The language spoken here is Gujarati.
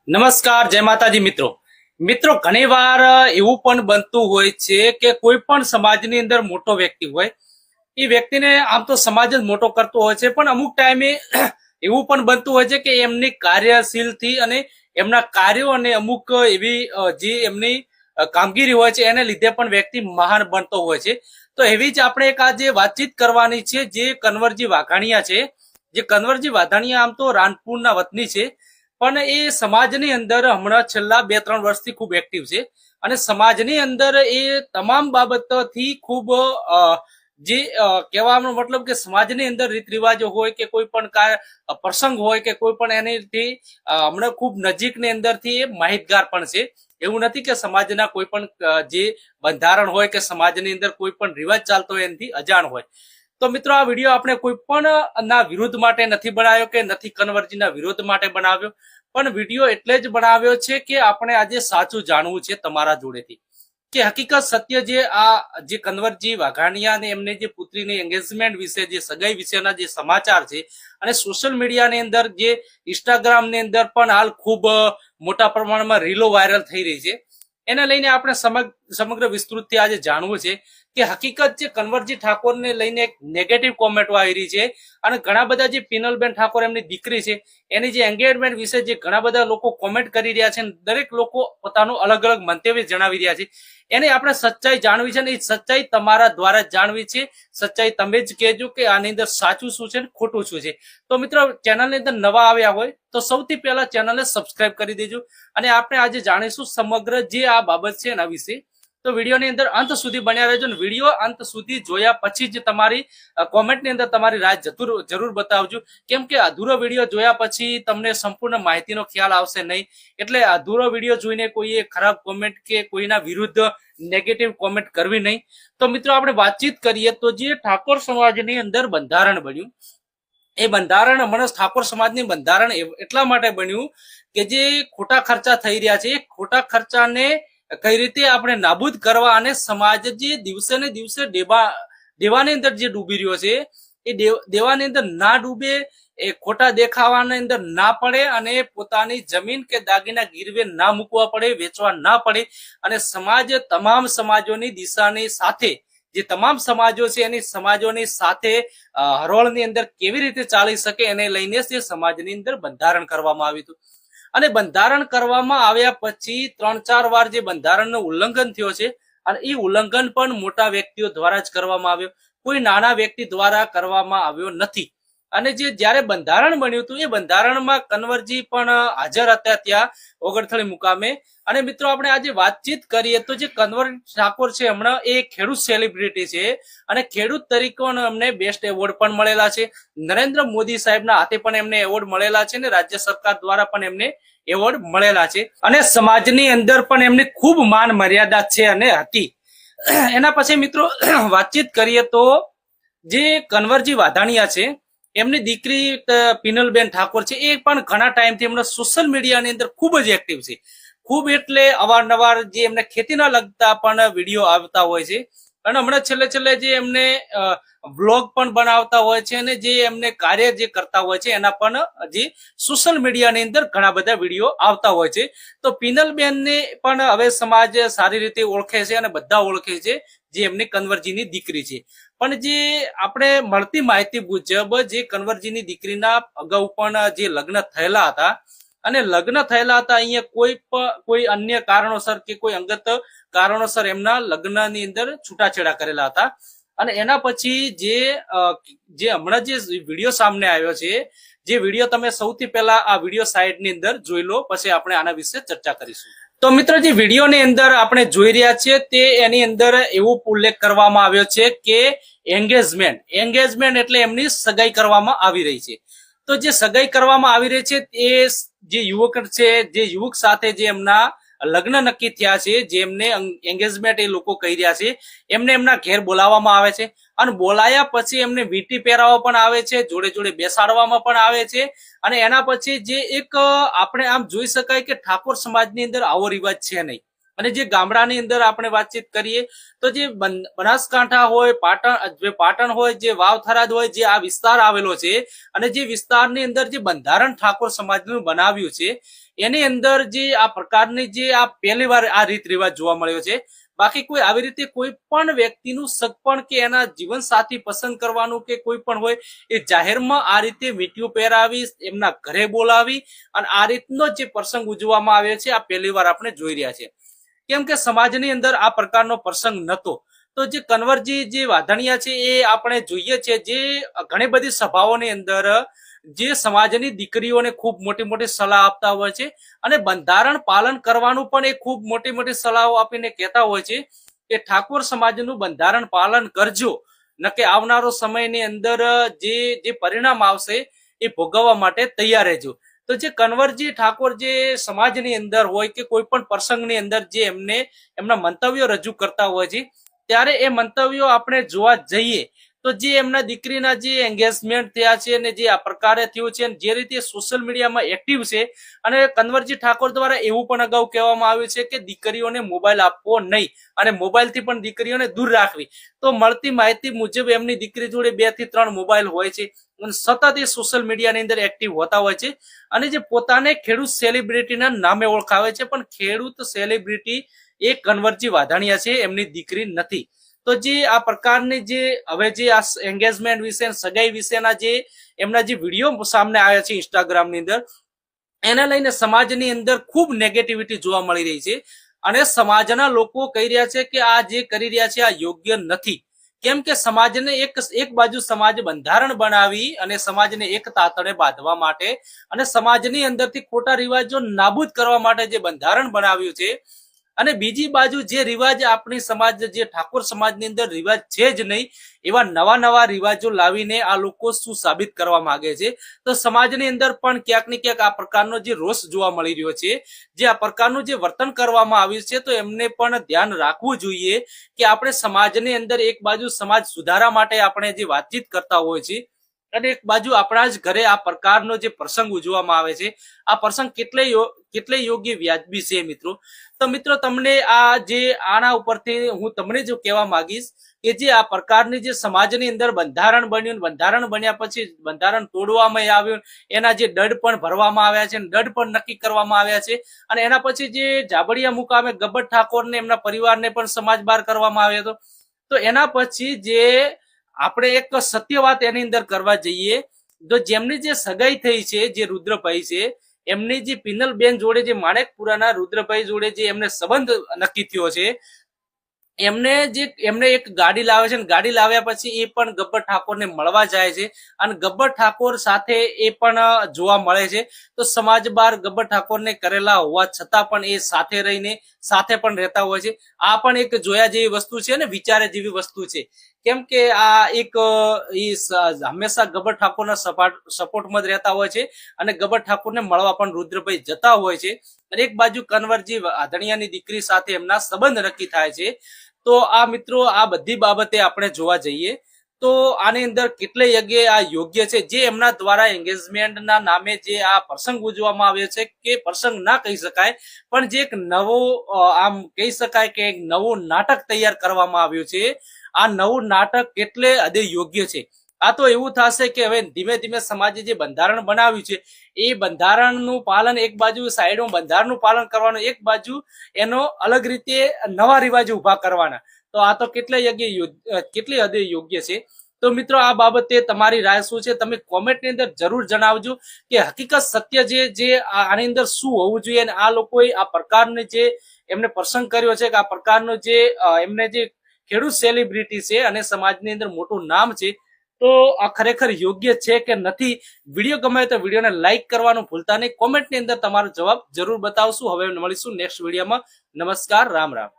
નમસ્કાર, જય માતાજી મિત્રો ઘણી વાર એવું પણ બનતું હોય છે કે કોઈ પણ સમાજની અંદર મોટો વ્યક્તિ હોય, એ વ્યક્તિને આમ તો સમાજ જ મોટો કરતો હોય છે, પણ અમુક ટાઈમે એવું પણ બનતું હોય છે કે એમની કાર્યશીલથી અને એમના કાર્યો અને અમુક એવી જે એમની કામગીરી હોય છે એને લીધે પણ વ્યક્તિ મહાન બનતો હોય છે. તો એવી જ આપણે એક આજે વાતચીત કરવાની છે જે કન્વરજી વાઘાણીયા છે. જે કન્વરજી વાઘાણીયા આમ તો રાણપુરના વતની છે, પણ એ સમાજની અંદર હમણાં છેલ્લા 2-3 વર્ષથી ખૂબ એક્ટિવ છે અને સમાજની અંદર એ તમામ બાબતોથી ખૂબ જે કહેવાનો મતલબ કે સમાજની અંદર રીત રિવાજો હોય કે કોઈ પણ પ્રસંગ હોય કે કોઈ પણ એનીથી હમણાં ખૂબ નજીકની અંદરથી એ માહિતગાર પણ છે. એવું નથી કે સમાજના કોઈ પણ જે બંધારણ હોય કે સમાજની અંદર કોઈ પણ રિવાજ ચાલતો હોય એનાથી અજાણ હોય. તો મિત્રો, આ વિડીયો આપણે કોઈ પણ ના વિરુદ્ધ માટે નથી બનાવ્યો કે નથી કન્વરજીના વિરોધ માટે બનાવ્યો, પણ વિડીયો એટલે જ બનાવ્યો છે કે આપણે આજે સાચું જાણવું છે તમારા જોડેથી કે હકીકત સત્ય જે કન્વરજી વાઘાણીયા અને એમને જે પુત્રીની એંગેજમેન્ટ વિશે, જે સગાઈ વિશેના જે સમાચાર છે અને સોશિયલ મીડિયાની અંદર જે ઇન્સ્ટાગ્રામની અંદર પણ હાલ ખૂબ મોટા પ્રમાણમાં રીલો વાયરલ થઈ રહી છે, એને લઈને આપણે સમગ્ર વિસ્તૃતથી આજે જાણવું છે કે હકીકત જે કન્વરજી ઠાકોરને લઈને એક નેગેટિવ કોમેન્ટો આવી રહી છે અને ઘણા બધા જે પિનલબેન ઠાકોર એમની દીકરી છે એની જે એંગેજમેન્ટ વિશે જે ઘણા બધા લોકો કોમેન્ટ કરી રહ્યા છે, દરેક લોકો પોતાનું અલગ અલગ મંતવ્ય જણાવી રહ્યા છે, એની આપણે સચ્ચાઈ જાણવી છે અને એ સચ્ચાઈ તમારા દ્વારા જ જાણવી છે. સચ્ચાઈ તમે જ કહેજો કે આની અંદર સાચું શું છે ને ખોટું શું છે. તો મિત્રો, ચેનલની અંદર નવા આવ્યા હોય તો સૌથી પહેલા ચેનલને સબસ્ક્રાઇબ કરી દેજો અને આપણે આજે જાણીશું સમગ્ર જે આ બાબત છે એના વિશે. તો વિડીયોની અંદર અંત સુધી બન્યા રહેજો અને વિડીયો અંત સુધી જોયા પછી જ તમારી કોમેન્ટની અંદર તમારી રાય જરૂર બતાવજો, કેમ કે અધૂરો વિડીયો જોયા પછી તમને સંપૂર્ણ માહિતીનો ખ્યાલ આવશે નહીં. એટલે અધૂરો વિડીયો જોઈને કોઈએ ખરાબ કોમેન્ટ કે કોઈના વિરુદ્ધ નેગેટિવ કોમેન્ટ કરવી નહીં. તો મિત્રો, આપણે વાતચીત કરીએ તો જે ઠાકોર સમાજની અંદર બંધારણ બન્યું, એ બંધારણ હમણાં ઠાકોર સમાજની બંધારણ એટલા માટે બન્યું કે જે ખોટા ખર્ચા થઈ રહ્યા છે, એ ખોટા ખર્ચાને કઈ રીતે આપણે નાબૂદ કરવા અને સમાજ જે દિવસે ને દિવસે દેવાની અંદર જે ડૂબી રહ્યો છે એ દેવાની અંદર ના ડૂબે, એ ખોટા દેખાવાની અંદર ના પડે અને પોતાની જમીન કે દાગીના ગીરવે ના મૂકવા પડે, વેચવા ના પડે અને સમાજ તમામ સમાજોની દિશાની સાથે, જે તમામ સમાજો છે એની સમાજોની સાથે હરોળની અંદર કેવી રીતે ચાલી શકે એને લઈને જે સમાજની અંદર બંધારણ કરવામાં આવ્યું હતું. અને બંધારણ કરવામાં આવ્યા પછી 3-4 વાર જે બંધારણનું ઉલ્લંઘન થયો છે અને એ ઉલ્લંઘન પણ મોટા વ્યક્તિઓ દ્વારા જ કરવામાં આવ્યો, કોઈ નાના વ્યક્તિ દ્વારા કરવામાં આવ્યો નથી. અને જે જ્યારે બંધારણ બન્યું હતું એ બંધારણમાં કન્વરજી પણ હાજર હતા ત્યાં ઓગણથળી મુકામે. અને મિત્રો, આપણે આજે વાતચીત કરીએ તો જે કન્વર ઠાકોર છે હમણાં એ ખેડૂત સેલિબ્રિટી છે અને ખેડૂત તરીકે અમને બેસ્ટ એવોર્ડ પણ મળેલા છે. નરેન્દ્ર મોદી સાહેબના હાથે પણ એમને એવોર્ડ મળેલા છે ને રાજ્ય સરકાર દ્વારા પણ એમને એવોર્ડ મળેલા છે અને સમાજની અંદર પણ એમની ખૂબ માન મર્યાદા છે અને હતી. એના પછી મિત્રો વાતચીત કરીએ તો જે કન્વરજી વાઘાણીયા છે એમની દીકરી પિનલબેન ઠાકોર છે, એ પણ ઘણા ટાઈમથી એમના સોશિયલ મીડિયાની અંદર ખૂબ જ એક્ટિવ છે. ખૂબ એટલે અવારનવાર જે એમને ખેતીના લગતા પણ વિડીયો આવતા હોય છે અને હમણાં છેલ્લે જે એમને વ્લોગ પણ બનાવતા હોય છે અને જે એમને કાર્ય જે કરતા હોય છે એના પણ જે સોશિયલ મીડિયાની અંદર ઘણા બધા વિડીયો આવતા હોય છે. તો પિનલબેનને પણ હવે સમાજ સારી રીતે ઓળખે છે અને બધા ઓળખે છે જે એમની કન્વરજીની દીકરી છે. પણ જે આપણે મળતી માહિતી મુજબ જે કન્વરજીની દીકરીના અગાઉ પણ જે લગ્ન થયેલા હતા અને લગ્ન થયેલા હતા અહીંયા કોઈ અન્ય કારણોસર કે કોઈ અંગત કારણોસર એમના લગ્નની અંદર છૂટાછેડા કરેલા હતા અને એના પછી જે હમણાં જે વિડીયો સામે આવ્યો છે, જે વિડીયો તમે સૌથી પહેલા આ વિડીયો સાઇટની અંદર જોઈ લો, પછી આપણે આના વિશે ચર્ચા કરીશું. તો મિત્રો, જે વિડીયોની અંદર આપણે જોઈ રહ્યા છીએ તે એની અંદર એવો ઉલ્લેખ કરવામાં આવ્યો છે કે એંગેજમેન્ટ એટલે એમની સગાઈ કરવામાં આવી રહી છે. તો જે સગાઈ કરવામાં આવી રહી છે એ જે યુવક છે, જે યુવક સાથે જે એમના લગ્ન નક્કી થયા છે, જે એમને એંગેજમેન્ટ એ લોકો કહી રહ્યા છે, એમને એમના ઘેર બોલાવવામાં આવે છે અને બોલાયા પછી એમને વીંટી પહેરાવવા પણ આવે છે, જોડે જોડે બેસાડવામાં પણ આવે છે. અને એના પછી જે એક આપણે આમ જોઈ શકાય કે ઠાકોર સમાજની અંદર આવો રિવાજ છે નહીં. અને જે ગામડાની અંદર આપણે વાતચીત કરીએ તો જે બનાસકાંઠા હોય, પાટણ હોય, જે વાવ થરાદ હોય, જે આ વિસ્તાર આવેલો છે અને જે વિસ્તારની અંદર જે બંધારણ ઠાકોર સમાજનું બનાવ્યું છે એની અંદર જે આ પ્રકારની જે આ પહેલી વાર આ રીત રિવાજ જોવા મળ્યો છે. બાકી કોઈ આવી રીતે કોઈ પણ વ્યક્તિનું સગપણ કે એના જીવન સાથી પસંદ કરવાનું કે કોઈ પણ હોય એ જાહેરમાં આ રીતે વીંટીઓ પહેરાવી એમના ઘરે બોલાવી અને આ રીતનો જે પ્રસંગ ઉજવવામાં આવ્યો છે આ પહેલી વાર આપણે જોઈ રહ્યા છે. કેમ કે સમાજની અંદર આ પ્રકારનો પ્રસંગ નહોતો. તો જે કન્વરજી જે વાધણિયા છે એ આપણે જોઈએ છે જે ઘણી બધી સભાઓની અંદર જે સમાજની દીકરીઓને ખૂબ મોટી મોટી સલાહ આપતા હોય છે અને બંધારણ પાલન કરવાનું પણ એ ખૂબ મોટી મોટી સલાહો આપીને કહેતા હોય છે કે ઠાકોર સમાજનું બંધારણ પાલન કરજો, નકે આવનારો સમયની અંદર જે પરિણામ આવશે એ ભોગવવા માટે તૈયાર રહેજો. તો જે કન્વરજી ઠાકોર જે સમાજની અંદર હોય કે કોઈ પણ પ્રસંગની અંદર જે એમના મંતવ્યો રજૂ કરતા હોય છે ત્યારે એ મંતવ્યો આપણે જોવા જઈએ તો જે એમના દીકરીના જે એંગેજમેન્ટ થયા છે અને જે આ પ્રકારે થયું છે જે રીતે સોશિયલ મીડિયામાં એક્ટિવ છે અને કન્વરજી ઠાકોર દ્વારા એવું પણ અગાઉ કહેવામાં આવ્યું છે કે દીકરીઓને મોબાઈલ આપવો નહીં અને મોબાઈલથી પણ દીકરીઓને દૂર રાખવી. તો મળતી માહિતી મુજબ એમની દીકરી જોડે 2 થી 3 મોબાઈલ હોય છે અને સતત એ સોશિયલ મીડિયાની અંદર એક્ટિવ હોતા હોય છે અને જે પોતાને ખેડૂત સેલિબ્રિટીના નામે ઓળખાવે છે પણ ખેડૂત સેલિબ્રિટી એ કન્વરજી વાધાણિયા છે, એમની દીકરી નથી. તો જે આ પ્રકારની જે હવે જે આ એંગેજમેન્ટ વિશે સગાઈ વિશેના જે એમના જે વિડીયો સામે આવ્યા છે ઇન્સ્ટાગ્રામની અંદર એને લઈને સમાજની અંદર ખૂબ નેગેટિવિટી જોવા મળી રહી છે અને સમાજના લોકો કહી રહ્યા છે કે આ જે કરી રહ્યા છે આ યોગ્ય નથી. કેમ કે સમાજને એક બાજુ સમાજ બંધારણ બનાવી અને સમાજને એક તાતણે બાંધવા માટે અને સમાજની અંદરથી ખોટા રિવાજો નાબૂદ કરવા માટે જે બંધારણ બનાવ્યું છે અને બીજી બાજુ જે રિવાજ આપણી સમાજ જે ઠાકોર સમાજની અંદર રિવાજ છે જ નહીં એવા નવા નવા રિવાજો લાવીને આ લોકો શું સાબિત કરવા માંગે છે. તો સમાજની અંદર પણ ક્યાંક ને ક્યાંક આ પ્રકારનો જે રોષ જોવા મળી રહ્યો છે, જે આ પ્રકારનું જે વર્તન કરવામાં આવ્યું છે તો એમને પણ ધ્યાન રાખવું જોઈએ કે આપણે સમાજની અંદર એક બાજુ સમાજ સુધારા માટે આપણે જે વાતચીત કરતા હોય છે અને એક બાજુ આપણા જ ઘરે આ પ્રકારનો જે પ્રસંગ ઉજવવામાં આવે છે આ પ્રસંગ કેટલે યોગ્ય વ્યાજબી છે મિત્રો. તો મિત્રો તમને આ જે આના ઉપરથી હું તમને જો કહેવા માંગીશ કે જે આ પ્રકારની જે સમાજની અંદર બંધારણ બન્યું, બંધારણ બન્યા પછી બંધારણ તોડવામાં આવ્યું, એના જે દંડ પણ ભરવામાં આવ્યા છે, દંડ પણ નક્કી કરવામાં આવ્યા છે અને એના પછી જે જાબડિયા મુકામે ગબ્બર ઠાકોરને એમના પરિવારને પણ સમાજ બહાર કરવામાં આવ્યો હતો. તો એના પછી જે આપણે એક સત્ય વાત એની અંદર કરવા જઈએ તો જેમની જે સગાઈ થઈ છે જે રુદ્રભાઈ છે એમની જે પિનલબેન જોડે જે માણેકપુરાના રુદ્રભાઈ જોડે જે એમને સંબંધ નક્કી થયો છે એમને એક ગાડી લાવે છે અને ગાડી લાવ્યા પછી એ પણ ગબ્બર ઠાકોરને મળવા જાય છે અને ગબ્બર ઠાકોર સાથે એ પણ જોવા મળે છે. તો સમાજ બહાર ગબ્બર ઠાકોરને કરેલા હોવા છતાં પણ એ સાથે રહીને સાથે પણ રહેતા હોય છે. આ પણ એક જોયા જેવી વસ્તુ છે અને વિચારે જેવી વસ્તુ છે. કેમ કે આ એક હંમેશા ગબ્બર ઠાકોરના સપોર્ટમાં જ રહેતા હોય છે અને ગબ્બર ઠાકોરને મળવા પણ રુદ્રભાઈ જતા હોય છે અને એક બાજુ કન્વરજી વાધણિયાની દીકરી સાથે એમના સંબંધ નક્કી થાય છે. તો આ મિત્રો આ બધી બાબતે આપણે જોવા જઈએ તો આની અંદર કેટલાય જગ્યાએ આ યોગ્ય છે જે એમના દ્વારા એંગેજમેન્ટના નામે જે આ પ્રસંગ ઉજવવામાં આવ્યો છે કે પ્રસંગ ના કહી શકાય પણ જે એક નવો આમ કહી શકાય કે એક નવું નાટક તૈયાર કરવામાં આવ્યું છે. આ નવું નાટક કેટલે હદે યોગ્ય છે. આ તો એવું થશે કે હવે ધીમે ધીમે સમાજે જે બંધારણ બનાવ્યું છે એ બંધારણનું પાલન એક બાજુ સાઈડમાં બંધારણનું પાલન કરવાનું, એક બાજુ એનો અલગ રીતે નવા રિવાજો ઉભા કરવાના. તો આ તો કેટલી હદે યોગ્ય છે. તો મિત્રો આ બાબતે તમારી રાય શું છે તમે કોમેન્ટની અંદર જરૂર જણાવજો કે હકીકત સત્ય જે આની અંદર શું હોવું જોઈએ અને આ લોકોએ આ પ્રકારનો જે એમને પ્રસંગ કર્યો છે કે આ પ્રકારનો જે એમને જે ખેડૂત સેલિબ્રિટી છે અને સમાજની અંદર મોટું નામ છે તો આ ખરેખર યોગ્ય છે કે નથી. વિડીયો ગમે તો વિડીયોને લાઈક કરવાનું ભૂલતા નહીં. કોમેન્ટની અંદર તમારો જવાબ જરૂર બતાવશું. હવે મળીશું નેક્સ્ટ વિડીયોમાં. નમસ્કાર, રામ રામ.